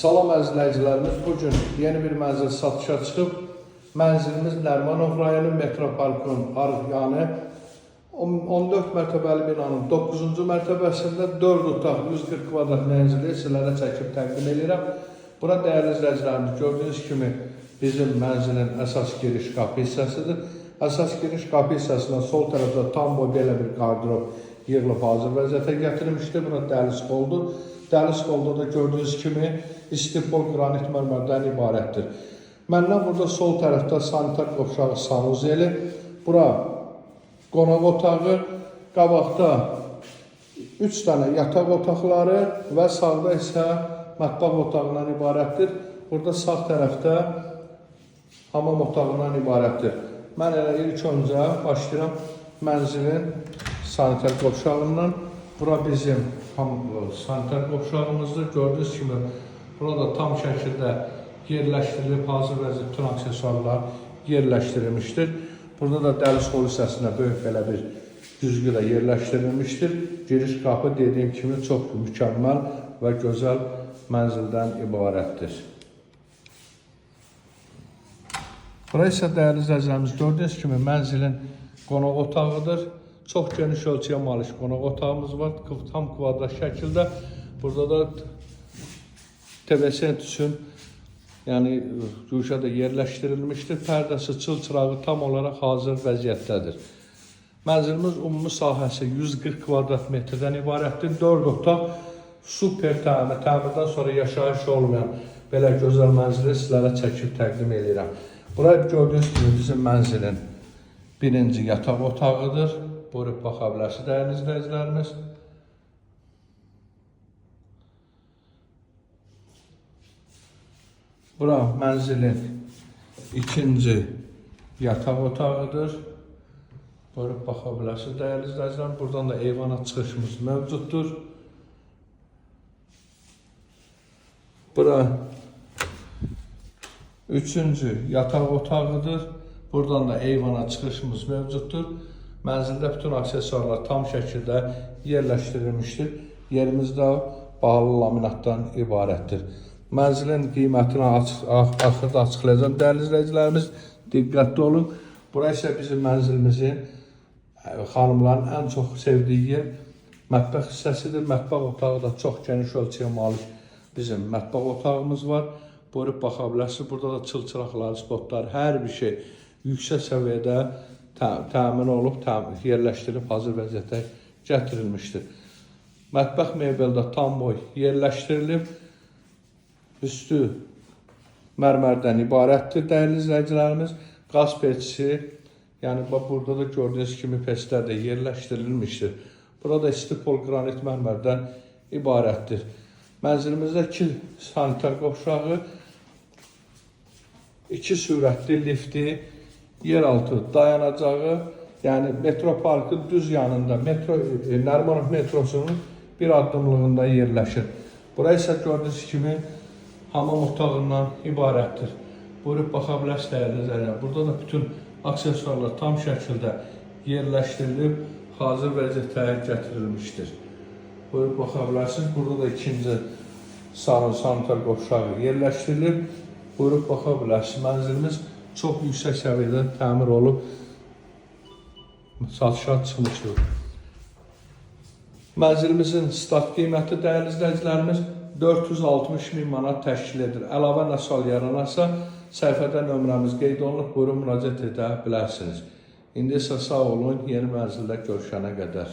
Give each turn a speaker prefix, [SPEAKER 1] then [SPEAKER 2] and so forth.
[SPEAKER 1] Salam əzizləyicilərimiz, bugün yeni bir mənzil satışa çıxıb. Mənzilimiz Nərimanov rayonu Metroparkın yanı 14 mərtəbəli binanın 9-cu mərtəbəsində 4 otaq 140 kvadrat mənzili sizlərə çəkib təqdim edirəm. Bura dəyərli izləyicilərimiz, gördüyünüz kimi bizim mənzilin əsas giriş qapı hissəsidir. Əsas giriş qapı hissəsindən sol tərəfdə tam boy belə bir qardirob yığılıb hazır vəziyyətə gətirilmişdir. Bura dəhliz qoldur. Dəhliz qolda da gördüyünüz kimi istipol qranit mərmərdən ibarətdir. Məndən burada sol tərəfdə sanitar qovşağı sanuzeli, bura qonaq otağı, qabaqda 3 dənə yataq otaqları və sağda isə mətbəx otağından ibarətdir. Burada sağ tərəfdə hamam otağından ibarətdir. Mən elə ilk öncə başlayıram mənzilin sanitar qovşağından. Bura bizim sanitar qovşağımızdır. Gördüyünüz kimi burada tam şəkildə yerləşdirilib, hazır vəziyyətdə bütün aksesuarlar yerləşdirilmişdir. Burada da dəhliz qol hissəsində böyük belə bir güzgü də yerləşdirilmişdir. Giriş qapı dediyim kimi çox mükəmməl və gözəl mənzildən ibarətdir. Bura isə dəyərli izləyicilərimiz, gördüyünüz kimi mənzilin qonaq otağıdır. Çox geniş ölçüyə malik qonaq otağımız var, tam kvadrat şəkildə. Burada da TVSent üçün güşədə yerləşdirilmişdir. Pərdəsi, çılçırağı tam olaraq hazır vəziyyətdədir. Mənzilimiz ümumi sahəsi 140 kvadrat metrdən ibarətdir. 4 otaq, super təmir, təmirdən sonra yaşayış olmayan belə gözəl mənzili sizlərə çəkib təqdim edirəm. Buraya gördüyünüz kimi bizim mənzilin birinci yataq otağıdır. Buyurub baxa bilərsiniz dəyərli izləyicilərimiz. Bura mənzilin ikinci yataq otağıdır. Buyurub baxa bilərsiniz dəyərli izləyicilərimiz. Buradan da eyvana çıxışımız mövcuddur. Bura üçüncü yataq otağıdır. Buradan da eyvana çıxışımız mövcuddur. Mənzildə bütün aksesuarlar tam şəkildə yerləşdirilmişdir. Yerimizdə bahalı laminatdan ibarətdir. Mənzilin qiymətini axırda açıqlayacağım. Dəyərli izləyicilərimiz, diqqətli olun. Bura isə bizim mənzilimizin xanımların ən çox sevdiyi yer mətbəx hissəsidir. Mətbəx otağı da çox geniş ölçüyə malik bizim mətbəx otağımız var. Buyurub baxa bilərsiniz. Burada da çılçıraqlar, spotlar, hər bir şey yüksək səviyyədə təmin olub, yerləşdirilib, hazır vəziyyətə gətirilmişdir. Mətbəx mebeldə tam boy yerləşdirilib, üstü mərmərdən ibarətdir, dəyərli izləyicilərimiz. Qaz peçisi, burada da gördüyünüz kimi peçlər də yerləşdirilmişdir. Burada istipol qranit mərmərdən ibarətdir. Mənzilimizdə 2 sanitar qovşağı, 2 sürətli lifti, yeraltı dayanacağı, Metroparkın düz yanında, Nərimanov metrosunun bir addımlığında yerləşir. Bura isə gördüyünüz kimi hamam otağından ibarətdir. Buyurub baxa bilərsiniz dəyərli izləyicilər. Burada da bütün aksesuarlar tam şəkildə yerləşdirilib, hazır vəziyyətə gətirilmişdir. Buyurub baxa bilərsiniz. Burada da ikinci sanitar qovşağı yerləşdirilib. Buyurub baxa bilərsiniz. Mənzilimiz çox yüksək səviyyədə təmir olub, satışa çıxmışdır. Mənzilimizin start qiyməti dəyərli izləyicilərimiz 460.000 manat təşkil edir. Əlavə nə sual yaranarsa, səhifədə nömrəmiz qeyd olunub, buyurun müraciət edə bilərsiniz. İndi isə sağ olun, yeni mənzildə görüşənə qədər.